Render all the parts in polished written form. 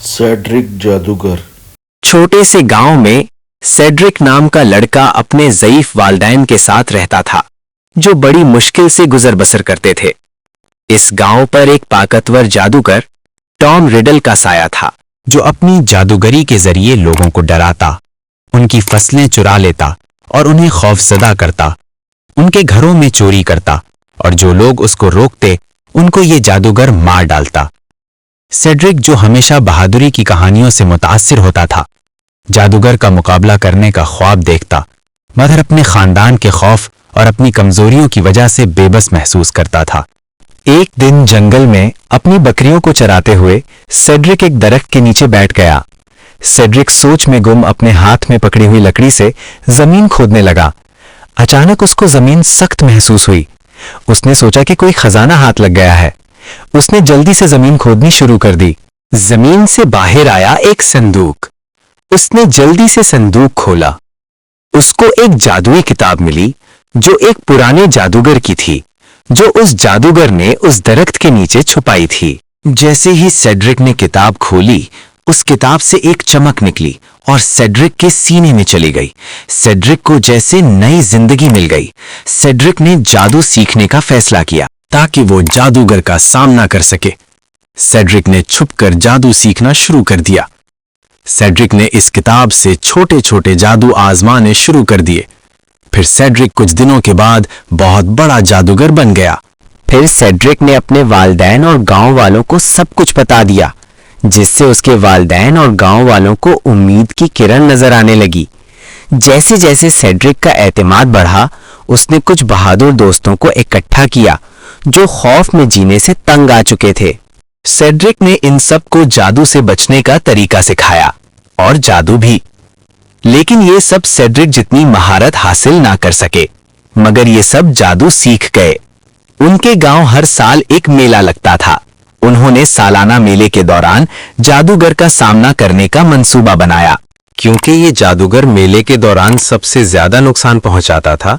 Cedric जादूगर। छोटे से गांव में सेड्रिक नाम का लड़का अपने ज़ईफ वालिदैन के साथ रहता था, जो बड़ी मुश्किल से गुजर बसर करते थे। इस गांव पर एक ताकतवर जादूगर टॉम रिडल का साया था, जो अपनी जादूगरी के जरिए लोगों को डराता, उनकी फसलें चुरा लेता और उन्हें खौफजदा करता, उनके घरों में चोरी करता और जो लोग उसको रोकते उनको ये जादूगर मार डालता। सेड्रिक, जो हमेशा बहादुरी की कहानियों से मुतासिर होता था, जादूगर का मुकाबला करने का ख्वाब देखता, मगर अपने खानदान के खौफ और अपनी कमजोरियों की वजह से बेबस महसूस करता था। एक दिन जंगल में अपनी बकरियों को चराते हुए सेड्रिक एक दरख्त के नीचे बैठ गया। सेड्रिक सोच में गुम अपने हाथ में पकड़ी हुई लकड़ी से जमीन खोदने लगा। अचानक उसको जमीन सख्त महसूस हुई। उसने सोचा कि कोई खजाना हाथ लग गया है। उसने जल्दी से जमीन खोदनी शुरू कर दी। जमीन से बाहर आया एक संदूक। उसने जल्दी से संदूक खोला। उसको एक जादुई किताब मिली जो एक पुराने जादूगर की थी, जो उस जादूगर ने उस दरख्त के नीचे छुपाई थी। जैसे ही सेड्रिक ने किताब खोली, उस किताब से एक चमक निकली और सेड्रिक के सीने में चली गई। सेड्रिक को जैसे नई जिंदगी मिल गई। सेड्रिक ने जादू सीखने का फैसला किया ताकि वो जादूगर का सामना कर सके। सेड्रिक ने छुपकर जादू सीखना शुरू कर दिया। सेड्रिक ने इस किताब से छोटे छोटे जादू आजमाने शुरू कर दिए। फिर सेड्रिक कुछ दिनों के बाद बहुत बड़ा जादूगर बन गया। फिर सेड्रिक ने अपने वालिदैन और गांव वालों को सब कुछ बता दिया, जिससे उसके वालिदैन और गांव वालों को उम्मीद की किरण नजर आने लगी। जैसे जैसे सेड्रिक का एतमाद बढ़ा, उसने कुछ बहादुर दोस्तों को इकट्ठा किया जो खौफ में जीने से तंग आ चुके थे। सेड्रिक ने इन सब को जादू से बचने का तरीका सिखाया और जादू भी। लेकिन ये सब सेड्रिक जितनी महारत हासिल ना कर सके, मगर ये सब जादू सीख गए। उनके गांव हर साल एक मेला लगता था। उन्होंने सालाना मेले के दौरान जादूगर का सामना करने का मंसूबा बनाया। क्योंकि ये जादूगर मेले के दौरान सबसे ज्यादा नुकसान पहुंचाता था,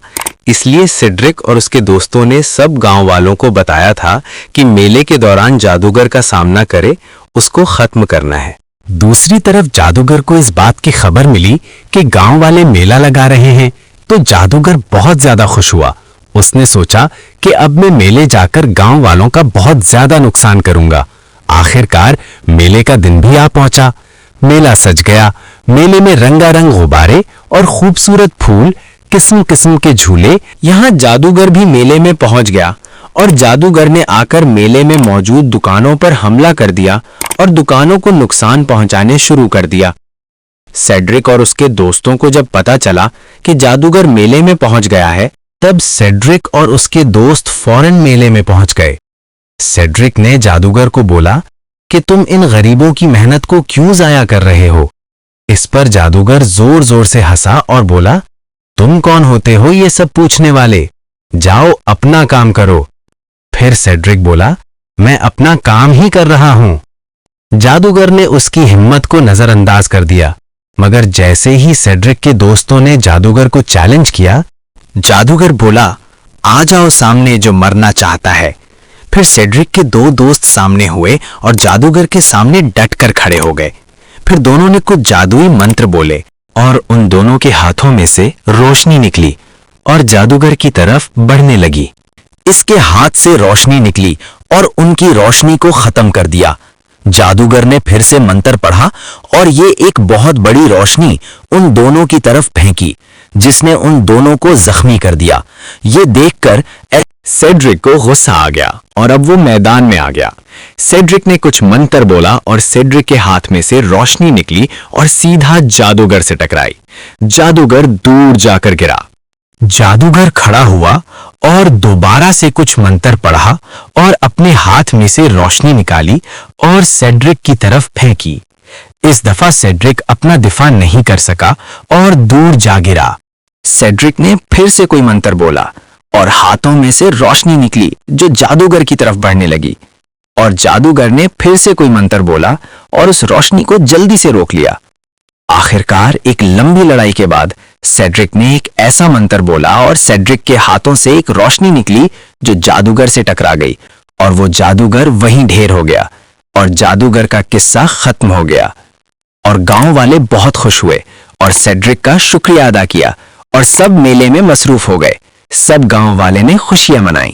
इसलिए सेड्रिक और उसके दोस्तों ने सब गांव वालों को बताया था कि मेले के दौरान जादूगर का सामना करे, उसको खत्म करना है। दूसरी तरफ जादूगर को इस बात की खबर मिली कि गांव वाले मेला लगा रहे हैं, तो जादूगर बहुत ज्यादा खुश हुआ। उसने सोचा कि अब मैं मेले जाकर गांव वालों का बहुत ज्यादा नुकसान करूंगा। आखिरकार मेले का दिन भी आ पहुंचा। मेला सज गया। मेले में रंगारंग गुब्बारे और खूबसूरत फूल, किस्म किस्म के झूले। यहां जादूगर भी मेले में पहुंच गया और जादूगर ने आकर मेले में मौजूद दुकानों पर हमला कर दिया और दुकानों को नुकसान पहुंचाने शुरू कर दिया। सेड्रिक और उसके दोस्तों को जब पता चला कि जादूगर मेले में पहुंच गया है, तब सेड्रिक और उसके दोस्त फौरन मेले में पहुंच गए। सेड्रिक ने जादूगर को बोला कि तुम इन गरीबों की मेहनत को क्यों जाया कर रहे हो। इस पर जादूगर जोर जोर से हंसा और बोला, तुम कौन होते हो ये सब पूछने वाले? जाओ अपना काम करो। फिर सेड्रिक बोला, मैं अपना काम ही कर रहा हूं। जादूगर ने उसकी हिम्मत को नजरअंदाज कर दिया, मगर जैसे ही सेड्रिक के दोस्तों ने जादूगर को चैलेंज किया, जादूगर बोला, आ जाओ सामने जो मरना चाहता है। फिर सेड्रिक के दो दोस्त सामने हुए और जादूगर के सामने डट कर खड़े हो गए। फिर दोनों ने कुछ जादुई मंत्र बोले और उन दोनों के हाथों में से रोशनी निकली और जादूगर की तरफ बढ़ने लगी। इसके हाथ से रोशनी निकली और उनकी रोशनी को खत्म कर दिया। जादूगर ने फिर से मंत्र पढ़ा और ये एक बहुत बड़ी रोशनी उन दोनों की तरफ फेंकी, जिसने उन दोनों को जख्मी कर दिया। ये देखकर सेड्रिक को गुस्सा आ गया और अब वो मैदान में आ गया। सेड्रिक ने कुछ मंत्र बोला और सेड्रिक के हाथ में से रोशनी निकली और सीधा जादूगर से टकराई। जादूगर दूर जाकर गिरा। जादूगर खड़ा हुआ और दोबारा से कुछ मंत्र पढ़ा और अपने हाथ में से रोशनी निकाली और सेड्रिक की तरफ फेंकी। इस दफा सेड्रिक अपना दिफा नहीं कर सका और दूर जा गिरा। सेड्रिक ने फिर से कोई मंत्र बोला और हाथों में से रोशनी निकली जो जादूगर की तरफ बढ़ने लगी, और जादूगर ने फिर से कोई मंत्र बोला और उस रोशनी को जल्दी से रोक लिया। आखिरकार एक लंबी लड़ाई के बाद सेड्रिक ने एक ऐसा मंत्र बोला और सेड्रिक के हाथों से एक रोशनी निकली जो जादूगर से टकरा गई और वो जादूगर वहीं ढेर हो गया। اور جادوگر کا قصہ ختم ہو گیا اور گاؤں والے بہت خوش ہوئے اور سیڈرک کا شکریہ ادا کیا اور سب میلے میں مصروف ہو گئے. سب گاؤں والے نے خوشیاں منائیں.